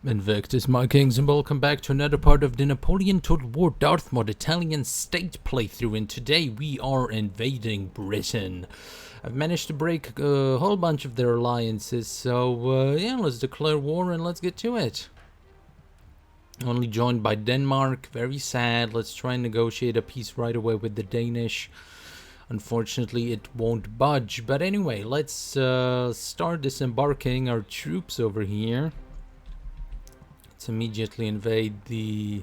Invictus, my kings, and welcome back to another part of the Napoleon Total War DarthMod Italian state playthrough, and today we are invading Britain. I've managed to break a whole bunch of their alliances, so yeah, let's declare war and let's get to it. Only joined by Denmark, very sad. Let's try and negotiate a peace right away with the Danish. Unfortunately, it won't budge, but anyway, let's start disembarking our troops over here. Let's immediately invade the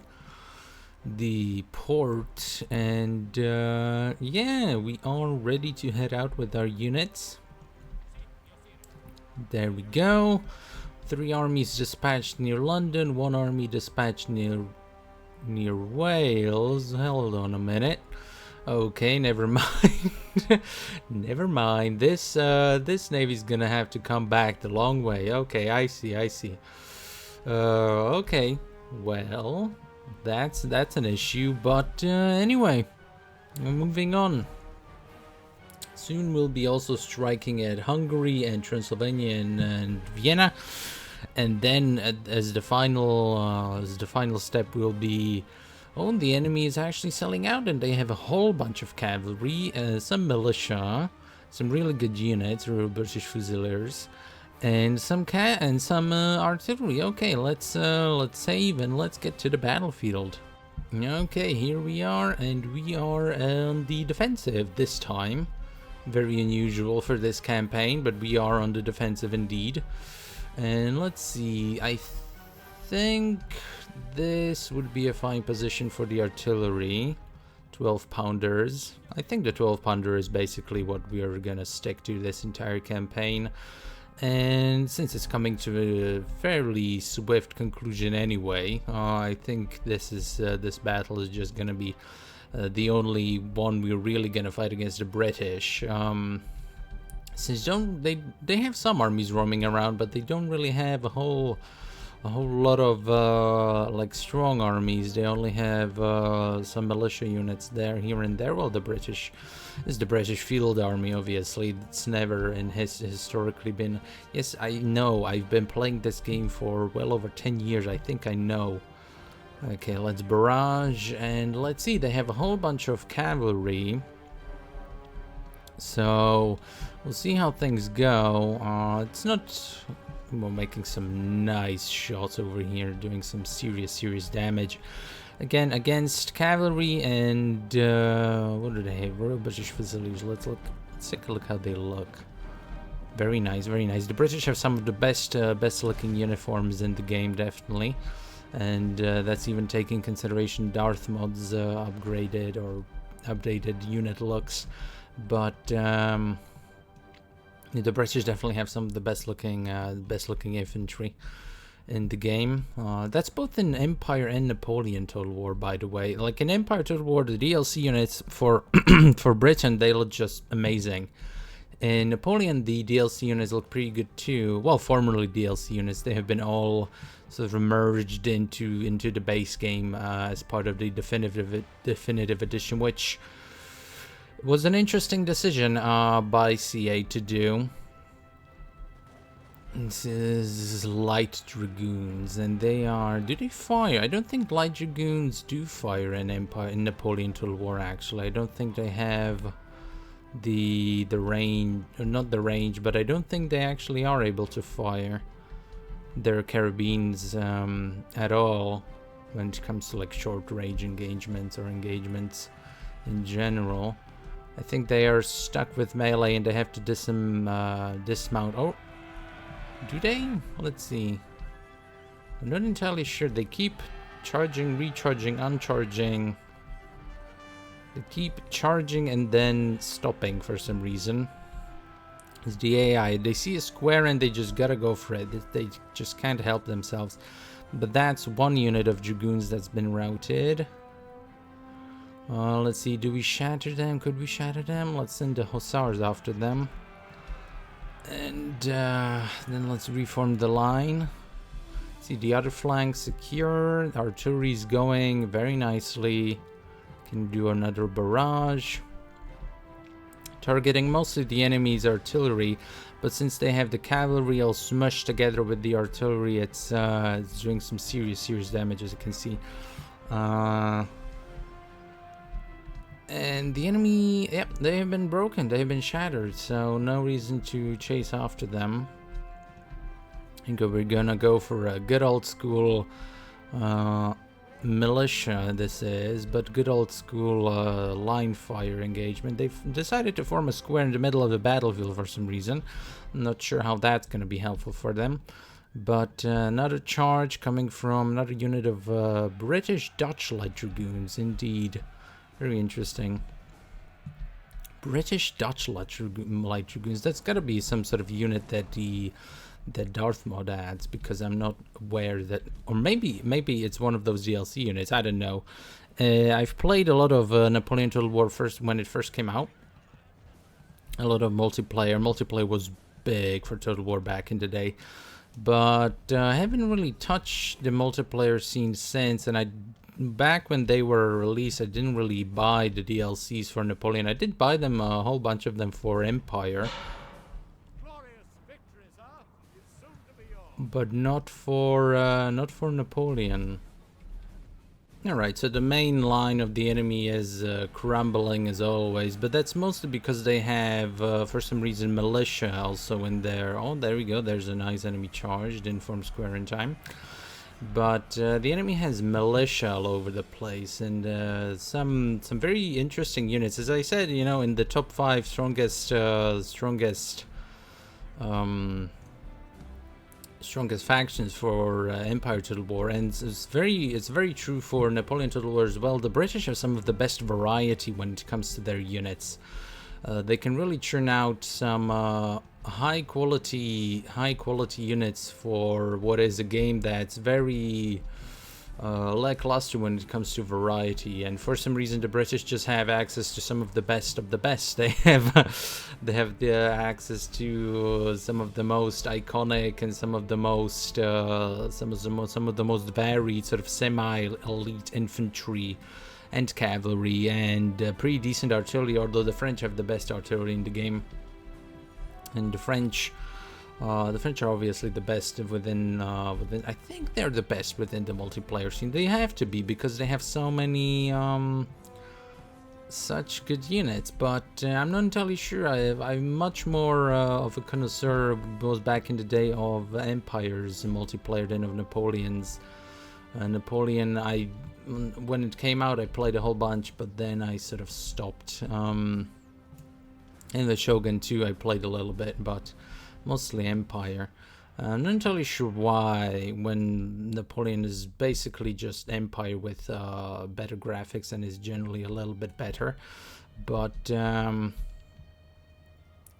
port, and yeah, we are ready to head out with our units. There we go. 3 armies dispatched near London, 1 army dispatched near Wales. Hold on a minute. Okay, never mind. Never mind. This navy's gonna have to come back the long way. Okay, I see. Okay, well, that's an issue, but anyway, moving on. Soon we'll be also striking at Hungary and Transylvania and Vienna, and then as the final step will be, oh, the enemy is actually selling out, and they have a whole bunch of cavalry, some militia, some really good units, British Fusiliers. And some artillery. Okay, let's save and let's get to the battlefield. Okay, here we are, and we are on the defensive this time. Very unusual for this campaign, but we are on the defensive indeed. And let's see, I think this would be a fine position for the artillery. 12-pounders. I think the 12-pounder is basically what we are gonna stick to this entire campaign. And since it's coming to a fairly swift conclusion anyway, I think this battle is just gonna be the only one we're really gonna fight against the British. Since they have some armies roaming around, but they don't really have a whole lot of like strong armies. They only have some militia units there, here and there. Well, the British is the British Field Army, obviously. It's never historically been. Yes, I know. I've been playing this game for well over 10 years. I think I know. Okay, let's barrage, and let's see. They have a whole bunch of cavalry, so we'll see how things go. It's not. We're making some nice shots over here, doing some serious damage. Again, against cavalry and what do they have? Royal British Fusiliers. Let's take a look how they look. Very nice. The British have some of the best looking uniforms in the game, definitely, and that's even taking consideration DarthMod's upgraded or updated unit looks. But the British definitely have some of the best looking infantry in the game. That's both in Empire and Napoleon Total War, by the way. Like in Empire Total War, the DLC units for for Britain, they look just amazing. In Napoleon, the DLC units look pretty good too. Well, formerly DLC units, they have been all sort of merged into the base game as part of the definitive edition, which was an interesting decision by CA to do. This is light dragoons, and they are. Do they fire? I don't think light dragoons do fire in Napoleon Total War. Actually, I don't think they have the range, or not the range, but I don't think they actually are able to fire their carabines at all when it comes to like short range engagements or engagements in general. I think they are stuck with melee and they have to dismount. Oh, do they? Let's see. I'm not entirely sure. They keep charging, recharging, uncharging. They keep charging and then stopping for some reason. It's the AI. They see a square and they just gotta go for it. They just can't help themselves. But that's one unit of dragoons that's been routed. Let's see, do we shatter them? Could we shatter them? Let's send the hussars after them. And then let's reform the line. See, the other flank secure. The artillery's going very nicely. Can do another barrage. targeting mostly the enemy's artillery, but since they have the cavalry all smushed together with the artillery, it's doing some serious damage, as you can see. And the enemy, yep, they have been broken, they have been shattered, so no reason to chase after them. I think we're gonna go for a good old school militia, this is, but good old school line fire engagement. They've decided to form a square in the middle of the battlefield for some reason. I'm not sure how that's gonna be helpful for them. But another charge coming from another unit of British Dutch light dragoons, indeed. Very interesting. British Dutch light dragoons. That's gotta be some sort of unit that that DarthMod adds, because I'm not aware that, or maybe it's one of those DLC units. I don't know. I've played a lot of Napoleon Total War when it first came out. A lot of multiplayer. Multiplayer was big for Total War back in the day, but I haven't really touched the multiplayer scene since. And back when they were released, I didn't really buy the DLCs for Napoleon. I did buy them, a whole bunch of them, for Empire, but not for Napoleon. Alright, so the main line of the enemy is crumbling as always, but that's mostly because they have, for some reason, militia also in there. Oh, there we go, there's a nice enemy charge, didn't form square in time. But the enemy has militia all over the place, and some very interesting units. As I said, you know, in the top 5 strongest factions for Empire Total War, and it's very true for Napoleon Total War as well. The British have some of the best variety when it comes to their units. They can really churn out some high quality units for what is a game that's very lackluster when it comes to variety. And for some reason, the British just have access to some of the best of the best. They have the access to some of the most iconic and some of the most varied sort of semi-elite infantry and cavalry, and pretty decent artillery, although the French have the best artillery in the game. And the French are obviously the best within I think they're the best within the multiplayer scene. They have to be, because they have so many such good units, but I'm not entirely sure. I'm much more of a connoisseur, was back in the day, of Empire's multiplayer than of Napoleon's. Napoleon, when it came out, I played a whole bunch, but then I sort of stopped. In the Shogun 2, I played a little bit, but mostly Empire. I'm not entirely sure why, when Napoleon is basically just Empire with better graphics and is generally a little bit better. But here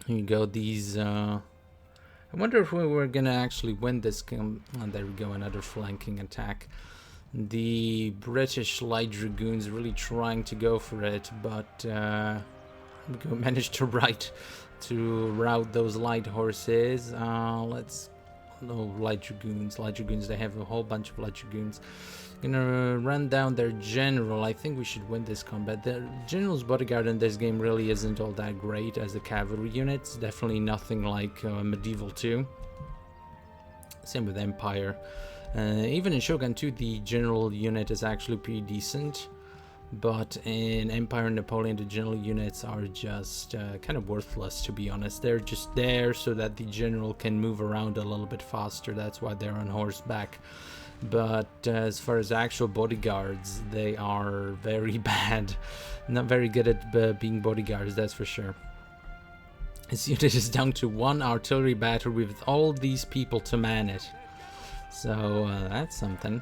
you go. These. I wonder if we were gonna actually win this game. Oh, there we go, another flanking attack. The British light dragoons really trying to go for it, but we managed to rout those light horses. Light dragoons, they have a whole bunch of light dragoons. Gonna run down their general. I think we should win this combat. The general's bodyguard in this game really isn't all that great as a cavalry unit. It's definitely nothing like Medieval 2. Same with Empire. Even in Shogun 2, the general unit is actually pretty decent. But in Empire and Napoleon, the general units are just kind of worthless, to be honest. They're just there so that the general can move around a little bit faster. That's why they're on horseback. But as far as actual bodyguards, they are very bad. Not very good at being bodyguards, that's for sure. This unit is down to 1 artillery battery with all these people to man it. So that's something.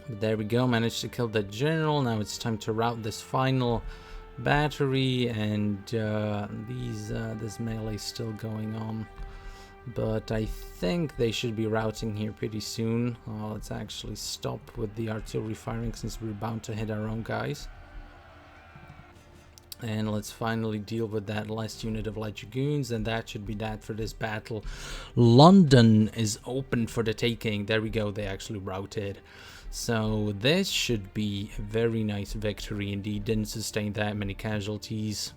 But there we go, managed to kill the general. Now it's time to rout this final battery, and this melee is still going on. But I think they should be routing here pretty soon. Let's actually stop with the artillery firing, since we're bound to hit our own guys. And let's finally deal with that last unit of light dragoons, and that should be that for this battle. London is open for the taking. There we go, they actually routed. So this should be a very nice victory indeed. Didn't sustain that many casualties.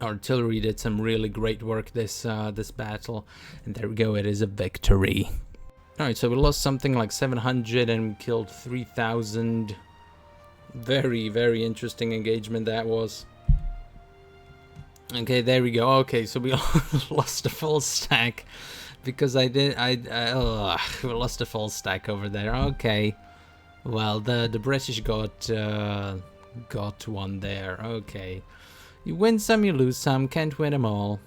artillery did some really great work this this battle, and there we go, it is a victory. Alright, so we lost something like 700 and killed 3,000. Very, very interesting engagement that was. Okay, there we go. Okay, so we lost a full stack because we lost a full stack over there. Okay, well the British got one there. Okay, you win some, you lose some. Can't win them all.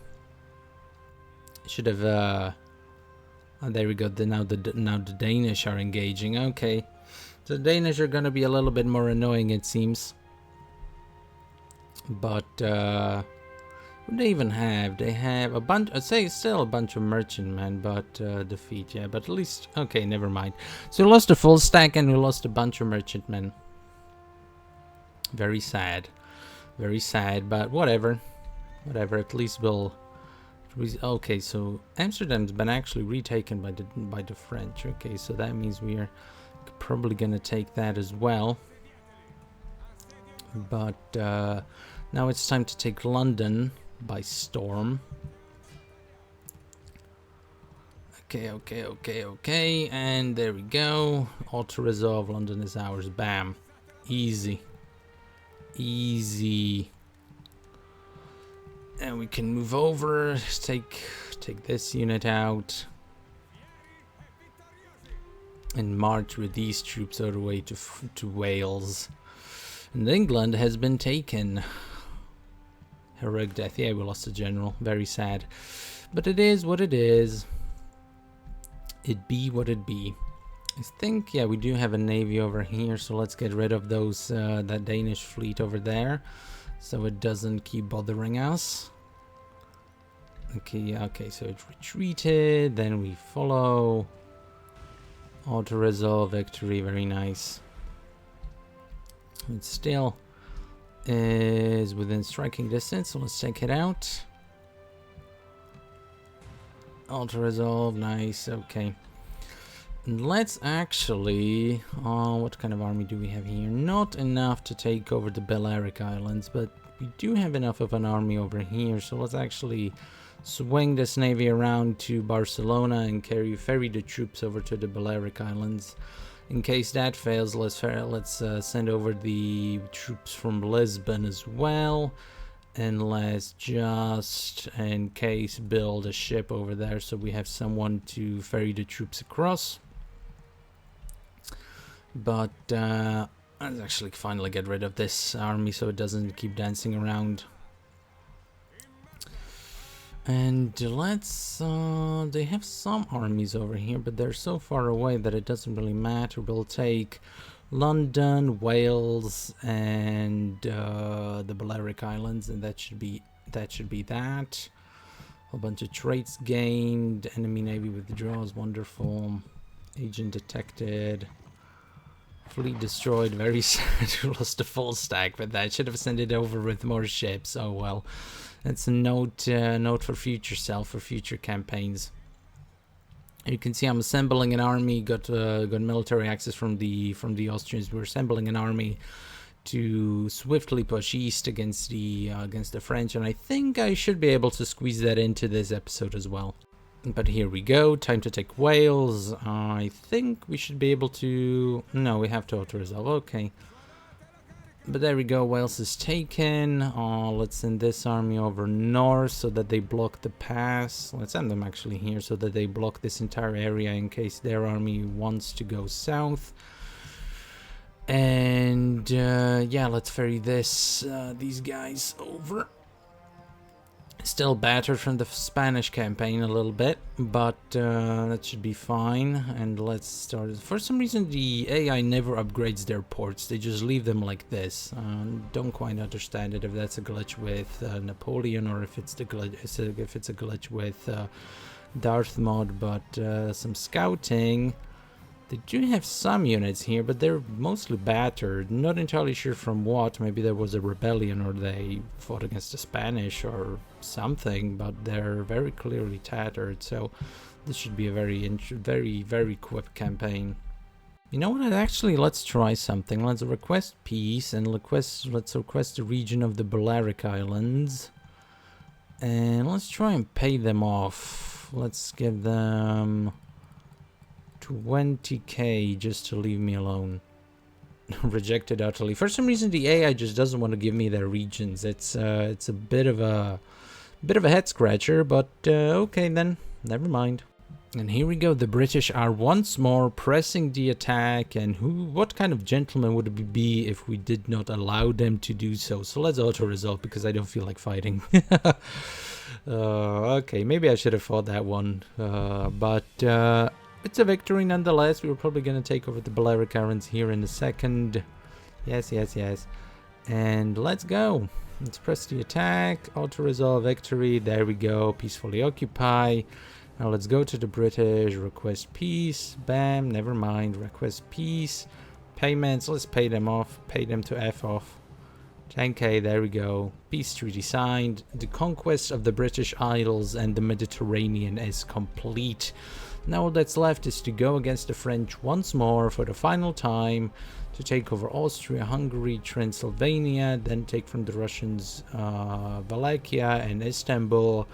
Should have. Oh, there we go. Now the Danish are engaging. Okay, the Danish are gonna be a little bit more annoying, it seems. But what do they even have? They have a bunch. I'd say still a bunch of merchantmen, but defeat. Yeah, but at least okay. Never mind. So we lost a full stack and we lost a bunch of merchantmen. Very sad. Very sad, but whatever. Whatever. At least we'll. Okay, so Amsterdam's been actually retaken by the French. Okay, so that means we are probably gonna take that as well. But now it's time to take London by storm. Okay, and there we go. Auto resolve. London is ours. Bam, easy. And we can move over, take this unit out, and march with these troops all the way to Wales. And England has been taken. Heroic death. Yeah, we lost a general. Very sad, but it is what it is. It be what it be. I think, yeah, we do have a navy over here, so let's get rid of those that Danish fleet over there, so it doesn't keep bothering us. Okay, so it retreated, then we follow. Auto resolve, victory, very nice. It still is within striking distance, so let's check it out. Auto resolve, nice, okay. And let's actually, what kind of army do we have here? Not enough to take over the Balearic Islands, but we do have enough of an army over here, so let's actually swing this navy around to Barcelona and ferry the troops over to the Balearic Islands. In case that fails, let's send over the troops from Lisbon as well, and let's just, in case, build a ship over there so we have someone to ferry the troops across. But let's actually finally get rid of this army so it doesn't keep dancing around. And let's, they have some armies over here, but they're so far away that it doesn't really matter. We'll take London, Wales, and the Balearic Islands, and that should be that. A bunch of traits gained, enemy navy withdraws, wonderful. Agent detected. Fleet destroyed, very sad. We lost a full stack, but that should have sent it over with more ships. Oh well. That's a note for future self, for future campaigns. You can see I'm assembling an army. Got military access from the Austrians. We're assembling an army to swiftly push east against the French, and I think I should be able to squeeze that into this episode as well. But here we go. Time to take Wales. I think we should be able to. No, we have to auto resolve. Okay. But there we go, Wales is taken. Let's send this army over north so that they block the pass. Let's send them actually here so that they block this entire area in case their army wants to go south. And yeah, let's ferry these guys over. Still battered from the Spanish campaign a little bit, but that should be fine. And let's start. For some reason, the AI never upgrades their ports. They just leave them like this. Don't quite understand it. If that's a glitch with Napoleon, or if it's a glitch with DarthMod. But some scouting. They do have some units here, but they're mostly battered. Not entirely sure from what. Maybe there was a rebellion or they fought against the Spanish or something, but they're very clearly tattered. So this should be a very quick campaign. You know what? Actually, let's try something. Let's request peace and let's request the region of the Balearic Islands. And let's try and pay them off. Let's give them 20k just to leave me alone. Rejected utterly. For some reason the AI just doesn't want to give me their regions. It's a bit of a head scratcher, but okay then, never mind. And here we go. The British are once more pressing the attack, and what kind of gentleman would it be if we did not allow them to do so? So let's auto-resolve because I don't feel like fighting. Okay, maybe I should have fought that one, but it's a victory nonetheless. We were probably going to take over the Balearic Islands here in a second. Yes. And let's go. Let's press the attack. Auto-resolve victory. There we go. Peacefully occupy. Now let's go to the British. Request peace. Bam. Never mind. Request peace. Payments. Let's pay them off. Pay them to F off. 10k. There we go. Peace treaty signed. The conquest of the British Isles and the Mediterranean is complete. Now all that's left is to go against the French once more for the final time, to take over Austria, Hungary, Transylvania, then take from the Russians Wallachia and Istanbul,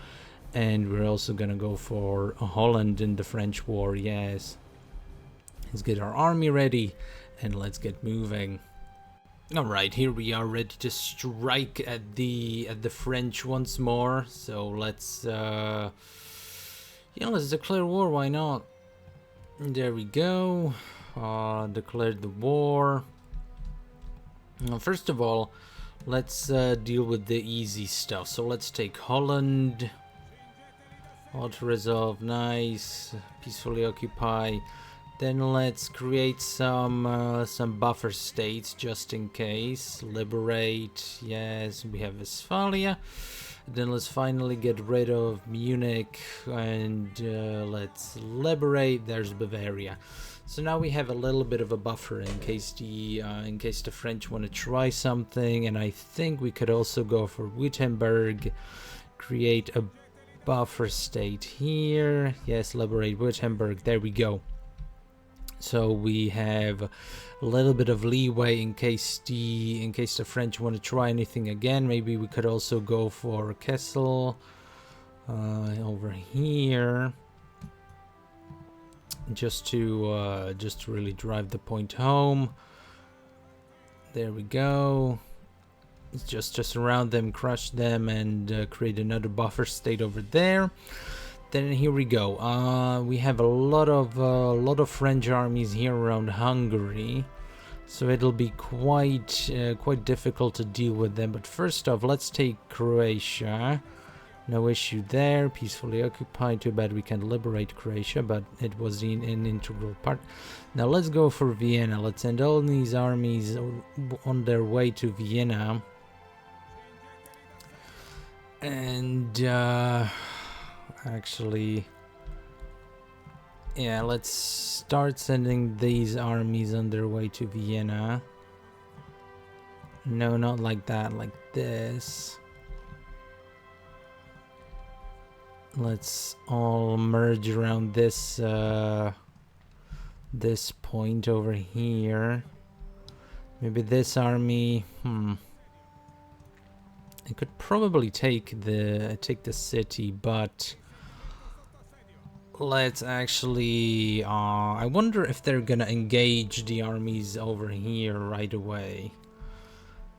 and we're also gonna go for Holland in the French war. Yes, let's get our army ready and let's get moving. All right, here we are ready to strike at the French once more. So let's let's declare war, why not? There we go. Declared the war. Now, first of all, let's deal with the easy stuff. So let's take Holland. Auto-resolve, nice. Peacefully occupy. Then let's create some buffer states just in case. Liberate, yes, we have Westphalia. Then let's finally get rid of Munich and let's liberate. There's Bavaria. So now we have a little bit of a buffer in case the French want to try something. And I think we could also go for Württemberg, create a buffer state here. Yes, liberate Württemberg. There we go. So we have a little bit of leeway in case the French want to try anything again. Maybe we could also go for Kessel over here, just to really drive the point home. There we go. It's just to surround them, crush them, and create another buffer state over there. Then here we go. We have a lot of French armies here around Hungary, so it'll be quite difficult to deal with them. But first off, let's take Croatia. No issue there. Peacefully occupied. Too bad we can't liberate Croatia, but it was an integral part. Now let's go for Vienna. Let's send all these armies on their way to Vienna, and actually, yeah, let's start sending these armies on their way to Vienna. No, not like that, like this. Let's all merge around this this point over here. Maybe this army, I could probably take the city, but let's actually I wonder if they're gonna engage the armies over here right away,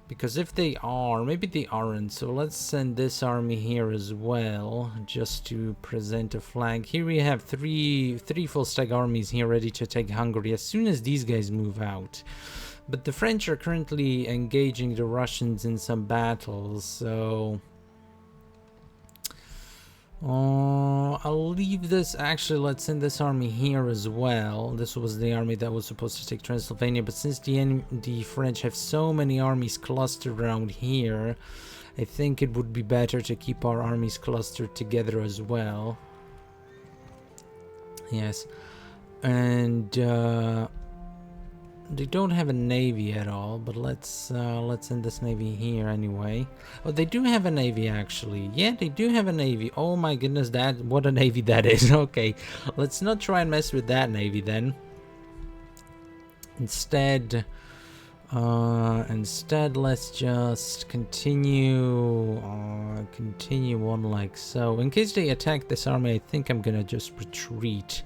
because if they are, maybe they aren't. So let's send this army here as well, just to present a flag. Here we have three full stack armies here ready to take Hungary as soon as these guys move out. But the French are currently engaging the Russians in some battles, so I'll leave this. Actually, let's send this army here as well. This was the army that was supposed to take Transylvania, but since the French have so many armies clustered around here, I think it would be better to keep our armies clustered together as well. Yes, and they don't have a navy at all, but let's send this navy here anyway. Oh, they do have a navy actually. Yeah, they do have a navy. Oh my goodness, what a navy that is. Okay, let's not try and mess with that navy then. Instead, Instead, let's just continue on like so. In case they attack this army, I think I'm gonna just retreat.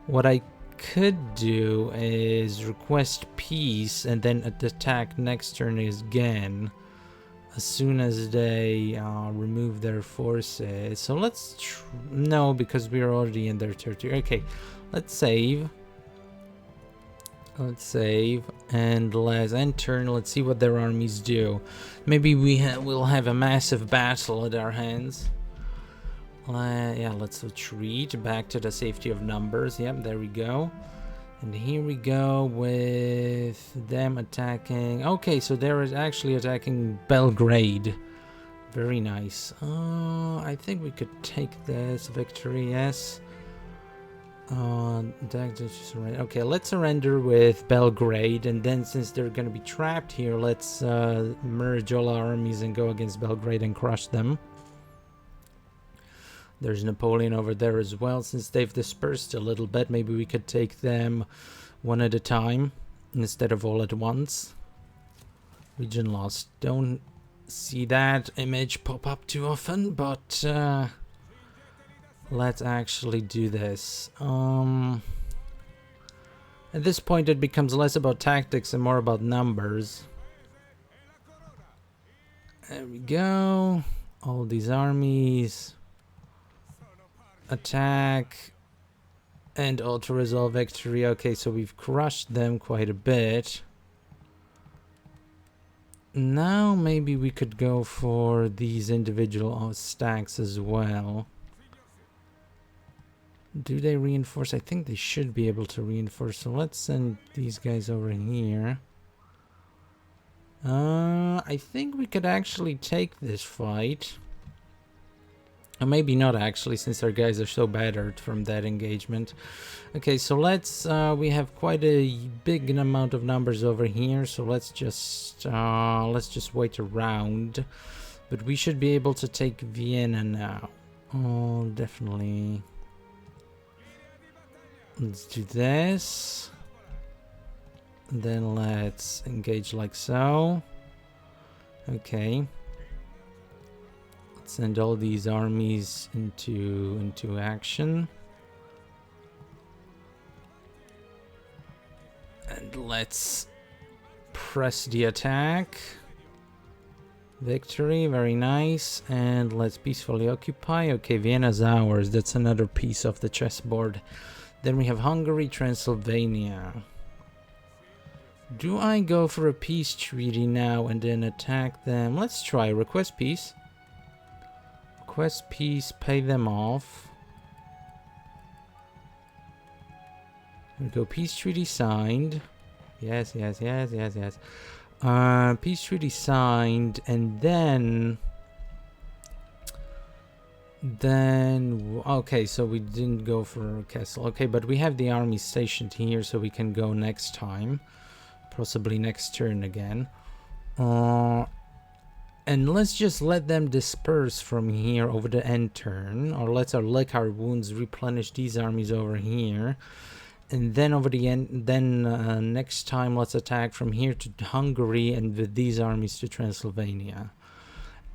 What I could do is request peace and then attack next turn again as soon as they remove their forces. So let's no, because we're already in their territory. Okay, let's save. Let's save and let's end turn. Let's see what their armies do. Maybe we'll have a massive battle at our hands. Yeah, let's retreat back to the safety of numbers. Yep, there we go. And here we go with them attacking. Okay, so they're actually attacking Belgrade. Very nice. I think we could take this victory, yes. Okay, let's surrender with Belgrade, and then since they're gonna be trapped here, let's merge all our armies and go against Belgrade and crush them. There's Napoleon over there as well. Since they've dispersed a little bit, maybe we could take them one at a time instead of all at once. Region lost. Don't see that image pop up too often, but let's actually do this. At this point it becomes less about tactics and more about numbers. There we go. All these armies. Attack. And auto-resolve victory. Okay, so we've crushed them quite a bit. Now maybe we could go for these individual stacks as well. Do they reinforce? I think they should be able to reinforce. So let's send these guys over here. I think we could actually take this fight. Or maybe not actually, since our guys are so battered from that engagement. Okay, so let's we have quite a big amount of numbers over here, so let's just wait around. But we should be able to take Vienna now. Oh, definitely. Let's do this. Then let's engage like so. Okay. Let's send all these armies into action. And let's press the attack. Victory, very nice. And let's peacefully occupy. Okay, Vienna's ours. That's another piece of the chessboard. Then we have Hungary, Transylvania. Do I go for a peace treaty now and then attack them? Let's try. Request peace. Request peace, pay them off. There we go. Peace treaty signed. Yes. Peace treaty signed, and then okay, so we didn't go for a castle. Okay, but we have the army stationed here, so we can go next time, possibly next turn again. And let's just let them disperse from here over the end turn, or let's lick our wounds, replenish these armies over here, and then over the end. Then next time, let's attack from here to Hungary, and with these armies to Transylvania.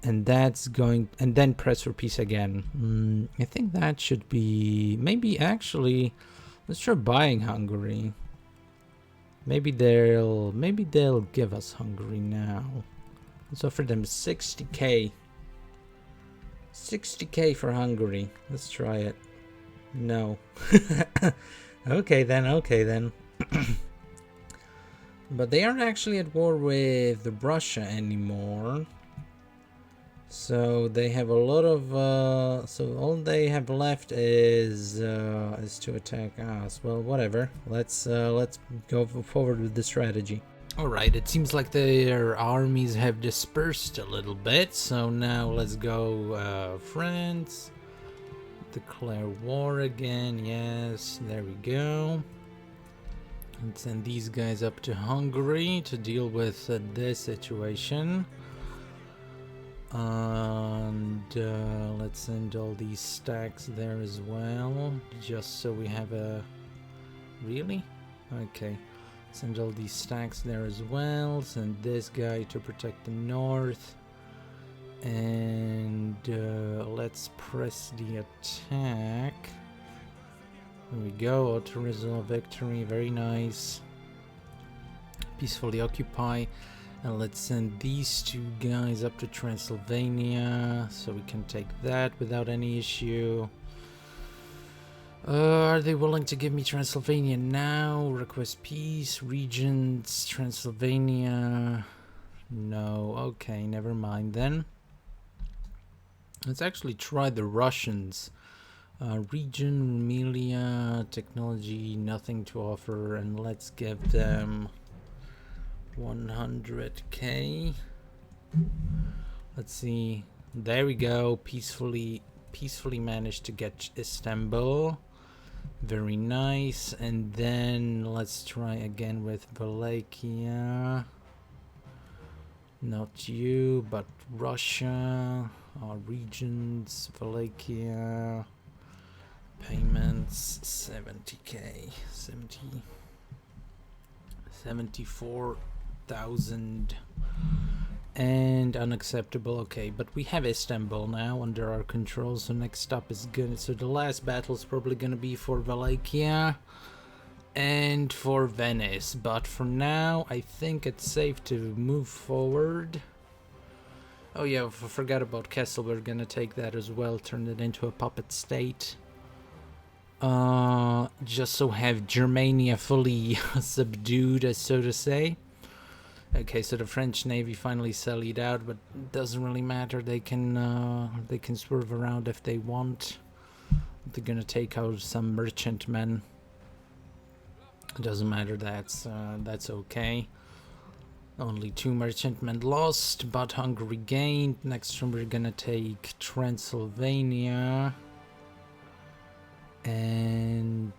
And that's going, and then press for peace again. I think that should be, maybe actually, let's try buying Hungary. Maybe they'll give us Hungary now. Let's offer them 60k. 60k for Hungary. Let's try it. No. Okay then. But they aren't actually at war with Russia anymore. So they have a lot of so all they have left is to attack us. Well, whatever. Let's go forward with the strategy. Alright, it seems like their armies have dispersed a little bit, so now let's go France. Declare war again, yes, there we go. And send these guys up to Hungary to deal with this situation. And let's send all these stacks there as well, just so we have a... Really? Okay. Send all these stacks there as well. Send this guy to protect the north. And let's press the attack. There we go. Auto-resolve victory. Very nice. Peacefully occupy. And let's send these two guys up to Transylvania so we can take that without any issue. Are they willing to give me Transylvania now? Request peace. Regions. Transylvania. No. Okay, never mind then. Let's actually try the Russians. Region, Rumelia, technology, nothing to offer. And let's give them 100k. Let's see. There we go. Peacefully managed to get Istanbul. Very nice. And then let's try again with Wallachia. Not you, but Russia. Our regions, Wallachia. Payments 70k. 74,000 and unacceptable. Okay, but we have Istanbul now under our control, so next up is good. So the last battle is probably gonna be for Wallachia and for Venice, but for now I think it's safe to move forward. Oh yeah, I forgot about Kessel. We're gonna take that as well, turn it into a puppet state. Just so have Germania fully subdued, as so to say. Okay, so the French Navy finally sallied out, but it doesn't really matter. They can swerve around if they want. They're gonna take out some merchantmen. It doesn't matter. That's okay. Only 2 merchantmen lost, but Hungary gained. Next turn we're gonna take Transylvania. And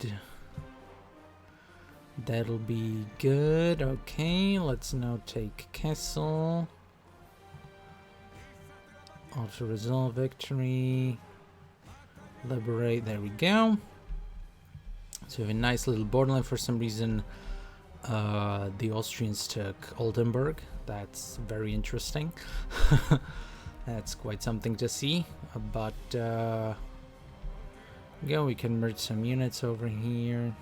that'll be good. Okay, let's now take Kessel. Auto-resolve victory. Liberate, there we go. So we have a nice little borderline. For some reason the Austrians took Oldenburg. That's very interesting. That's quite something to see. But yeah, we can merge some units over here.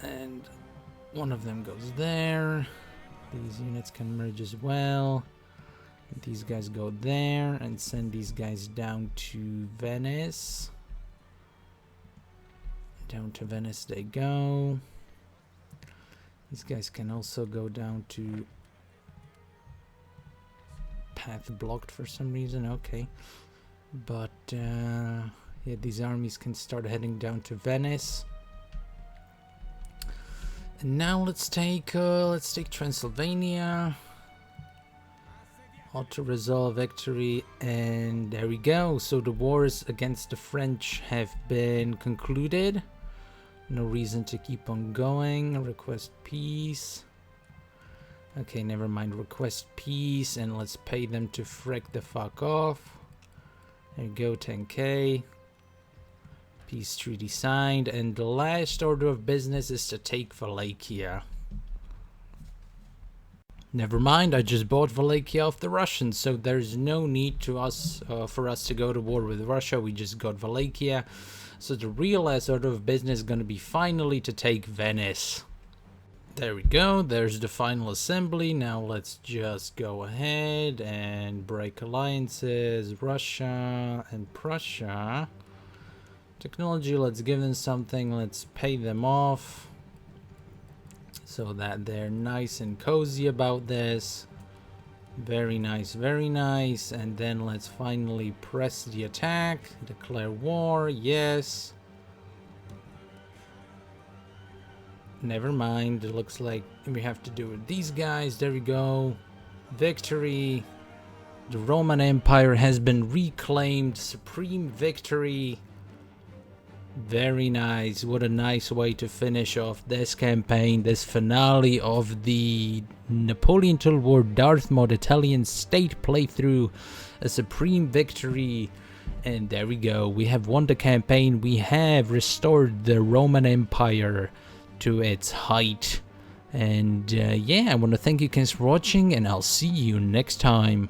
And one of them goes there. These units can merge as well. These guys go there and send these guys down to Venice. Down to Venice they go. These guys can also go down to path blocked for some reason. Okay, but yeah, these armies can start heading down to Venice. And now let's take Transylvania. Auto-resolve victory, and there we go. So the wars against the French have been concluded. No reason to keep on going. Request peace. Okay, never mind. Request peace, and let's pay them to frick the fuck off. There you go, 10k. Peace treaty signed, and the last order of business is to take Wallachia. Never mind, I just bought Wallachia off the Russians, so there's no need to for us to go to war with Russia. We just got Wallachia. So the real last order of business is going to be finally to take Venice. There we go, there's the final assembly. Now let's just go ahead and break alliances. Russia and Prussia. Technology, let's give them something. Let's pay them off so that they're nice and cozy about this. Very nice, very nice. And then let's finally press the attack. Declare war, yes. Never mind, it looks like we have to do it. These guys, there we go. Victory. The Roman Empire has been reclaimed. Supreme victory. Very nice. What a nice way to finish off this campaign, this finale of the Napoleon Total War DarthMod Italian state playthrough. A supreme victory. And there we go. We have won the campaign. We have restored the Roman Empire to its height. And yeah, I want to thank you guys for watching, and I'll see you next time.